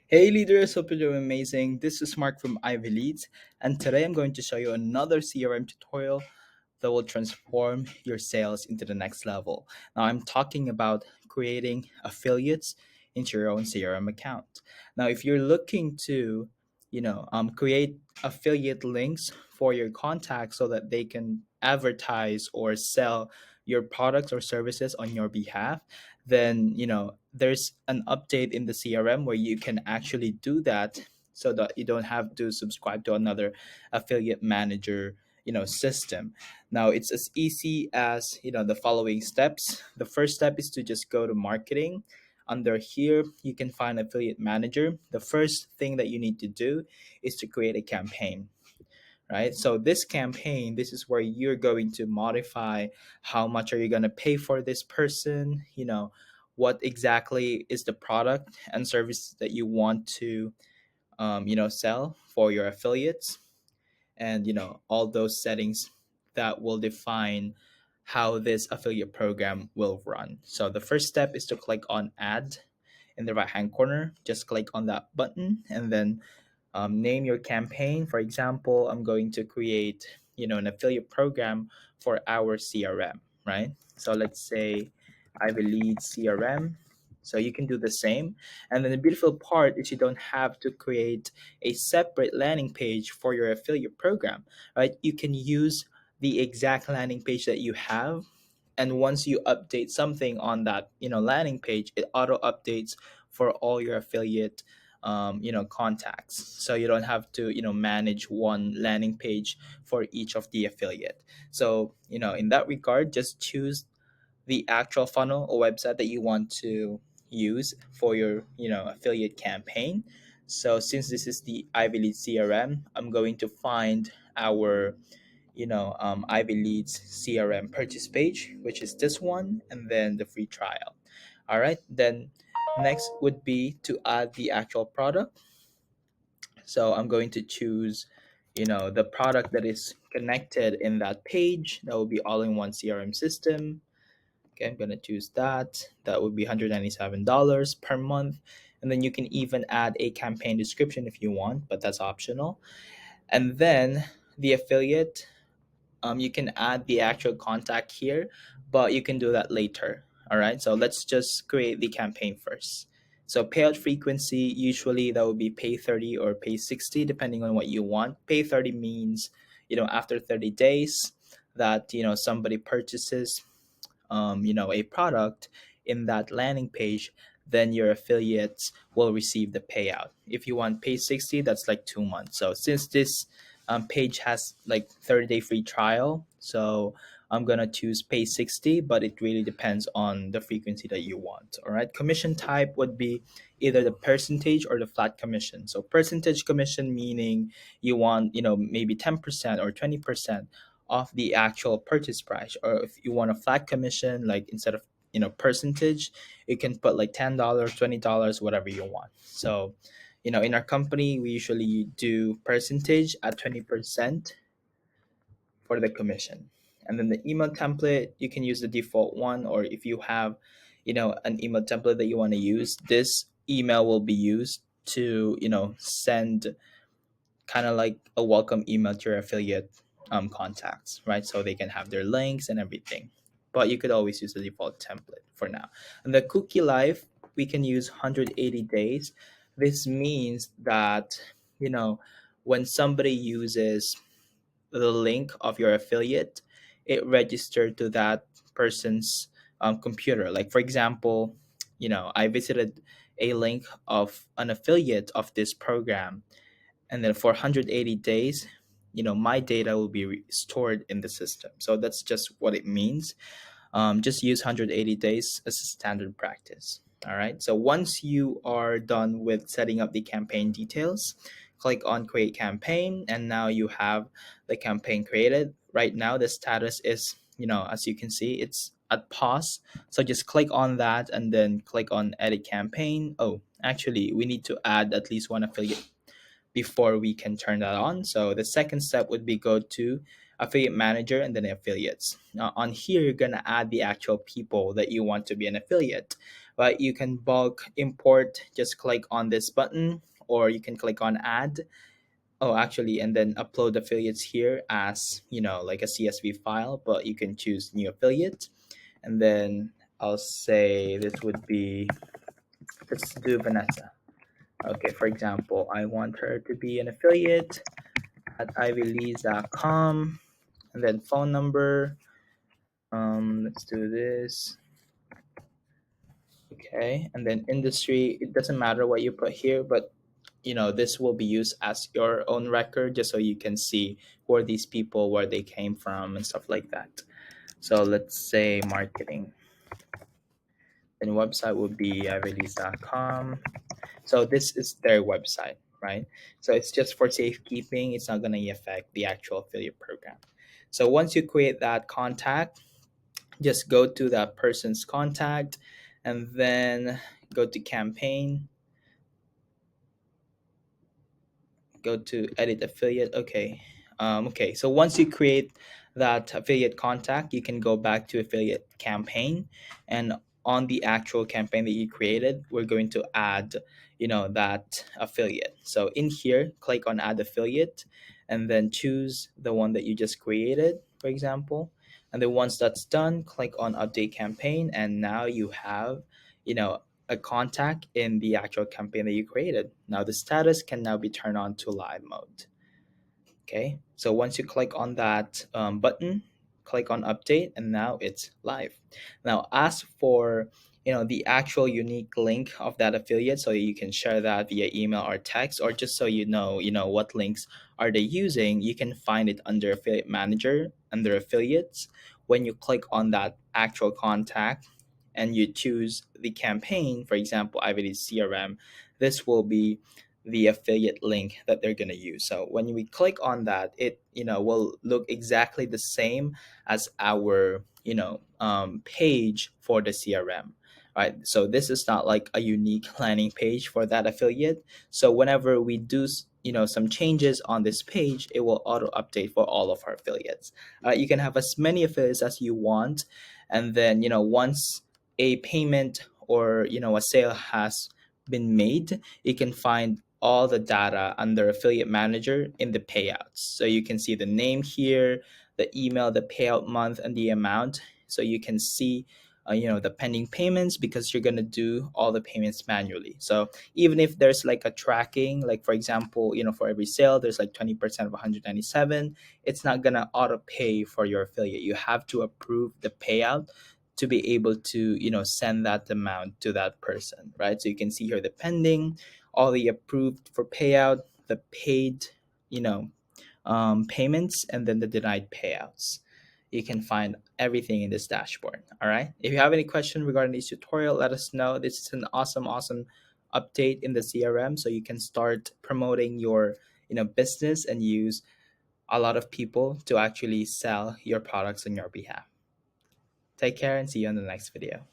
Hey leaders, hope you're doing amazing. This is Mark from Ivy Leads, and today I'm going to show you another CRM tutorial that will transform your sales into the next level. Now, I'm talking about creating affiliates into your own CRM account. Now, if you're looking to, create affiliate links for your contacts so that they can advertise or sell your products or services on your behalf, then there's an update in the CRM where you can actually do that so that you don't have to subscribe to another affiliate manager system. Now it's as easy as the following steps. The first step is to just go to marketing. Under here, you can find affiliate manager. The first thing that you need to do is to create a campaign, right? So this campaign, this is where you're going to modify how much are you going to pay for this person, what exactly is the product and service that you want to sell for your affiliates, and all those settings that will define how this affiliate program will run. So the first step is to click on add in the right hand corner. Just click on that button and then name your campaign. For example, I'm going to create an affiliate program for our CRM, right? So let's say Ivy Lead CRM. So you can do the same. And then the beautiful part is you don't have to create a separate landing page for your affiliate program, right? You can use the exact landing page that you have, and once you update something on that landing page, it auto updates for all your affiliate contacts, so you don't have to manage one landing page for each of the affiliate. So in that regard, just choose the actual funnel or website that you want to use for your affiliate campaign. So since this is the Ivy Lead CRM, I'm going to find our Ivy Leads CRM purchase page, which is this one, and then the free trial. All right, then next would be to add the actual product. So I'm going to choose, the product that is connected in that page. That will be all-in-one CRM system. Okay, I'm gonna choose that. That would be $197 per month. And then you can even add a campaign description if you want, but that's optional. And then the affiliate, you can add the actual contact here, but you can do that later. All right, so let's just create the campaign first. So payout frequency, usually that would be pay 30 or pay 60, depending on what you want. Pay 30 means, after 30 days that, somebody purchases, a product in that landing page, then your affiliates will receive the payout. If you want pay 60, that's like 2 months. So since this page has like 30-day free trial, so I'm gonna choose pay 60, but it really depends on the frequency that you want. All right. Commission type would be either the percentage or the flat commission. So percentage commission meaning you want, maybe 10% or 20% of the actual purchase price. Or if you want a flat commission, like instead of percentage, you can put like $10, $20, whatever you want. So in our company, we usually do percentage at 20% for the commission. And then the email template, you can use the default one, or if you have an email template that you want to use, this email will be used to send kind of like a welcome email to your affiliate contacts, right? So they can have their links and everything. But you could always use the default template for now. And the cookie life, we can use 180 days. This means that, you know, when somebody uses the link of your affiliate, it registered to that person's computer. Like, for example, I visited a link of an affiliate of this program, and then for 180 days my data will be stored in the system. So that's just what it means. Just use 180 days as a standard practice. All right, so once you are done with setting up the campaign details, click on create campaign, and now you have the campaign created. Right now the status is, as you can see, it's at pause. So just click on that and then click on edit campaign. Oh, actually we need to add at least one affiliate before we can turn that on. So the second step would be go to affiliate manager and then affiliates. Now on here, you're gonna add the actual people that you want to be an affiliate. but you can bulk import. Just click on this button, or you can click on add. Oh, actually, and then upload affiliates here as, like a CSV file, but you can choose new affiliate. And then I'll say this would be, let's do Vanessa. Okay, for example, I want her to be an affiliate at ivyleads.com, and then phone number. Let's do this. Okay, and then industry. It doesn't matter what you put here, but this will be used as your own record, just so you can see who are these people, where they came from, and stuff like that. So let's say marketing, and website would be ivyleads.com. So this is their website, right? So it's just for safekeeping. It's not going to affect the actual affiliate program. So once you create that contact, just go to that person's contact, and then go to campaign, go to edit affiliate. Okay. Okay, so once you create that affiliate contact, you can go back to affiliate campaign, and on the actual campaign that you created, we're going to add, that affiliate. So in here, click on add affiliate, and then choose the one that you just created, for example. And then once that's done, click on update campaign, and now you have, you know a contact in the actual campaign that you created. Now the status can now be turned on to live mode. Okay, so once you click on that button, click on update, and now it's live. Now ask for the actual unique link of that affiliate, so you can share that via email or text, or just so what links are they using. You can find it under affiliate manager, under affiliates. When you click on that actual contact and you choose the campaign, for example, IVD CRM, this will be the affiliate link that they're going to use. So when we click on that, it will look exactly the same as our page for the CRM. Right, so this is not like a unique landing page for that affiliate. So whenever we do some changes on this page, it will auto update for all of our affiliates. You can have as many affiliates as you want, and then once a payment or a sale has been made, you can find all the data under affiliate manager in the payouts. So you can see the name here, the email, the payout month, and the amount. So you can see the pending payments, because you're going to do all the payments manually. So even if there's like a tracking, like for example, for every sale there's like 20% of 197, it's not going to auto pay for your affiliate. You have to approve the payout to be able to send that amount to that person, right? So you can see here the pending, all the approved for payout, the paid you know payments, and then the denied payouts. You can find everything in this dashboard. All right, if you have any question regarding this tutorial, let us know. This is an awesome update in the CRM, so you can start promoting your business and use a lot of people to actually sell your products on your behalf. Take care and see you on the next video.